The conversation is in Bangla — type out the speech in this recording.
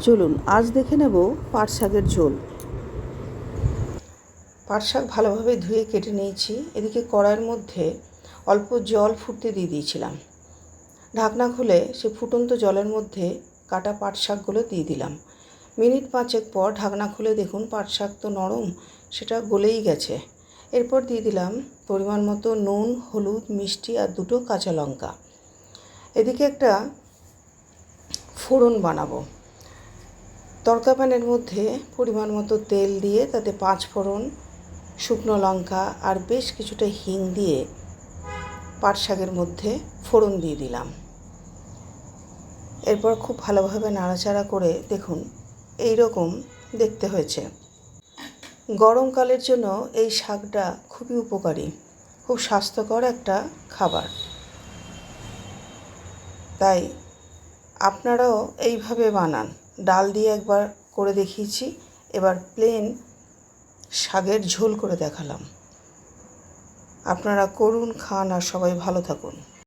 চলুন আজ দেখে নেব পাট শাকের ঝোল। পাট শাক ভালোভাবে ধুয়ে কেটে নিয়েছি। এদিকে কড়াইয়ের মধ্যে অল্প জল ফুটতে দিয়ে দিয়েছিলাম। ঢাকনা খুলে সে ফুটন্ত জলের মধ্যে কাটা পাট শাকগুলো দিয়ে দিলাম। মিনিট 5 পর ঢাকনা খুলে দেখুন পাট শাক তো নরম, সেটা গলেই গেছে। এরপর দিয়ে দিলাম পরিমাণ মতো নুন, হলুদ, মিষ্টি আর 2টো কাঁচা লঙ্কা। এদিকে একটা ফোড়ন বানাবো। তড়কা প্যানের মধ্যে পরিমাণ মতো তেল দিয়ে তাতে 5 ফোড়ন, শুকনো লঙ্কা আর বেশ কিছুটা হিং দিয়ে পাট শাকের মধ্যে ফোড়ন দিয়ে দিলাম। এরপর খুব ভালোভাবে নাড়াচাড়া করে দেখুন এই রকম দেখতে হয়েছে। গরমকালের জন্য এই শাকটা খুবই উপকারী, খুব স্বাস্থ্যকর একটা খাবার। তাই আপনারাও এইভাবে বানান। ডাল দিয়ে একবার করে দেখিয়েছি, এবার প্লেন শাকের ঝোল করে দেখালাম। আপনারা করুন, খান আর সবাই ভালো থাকুন।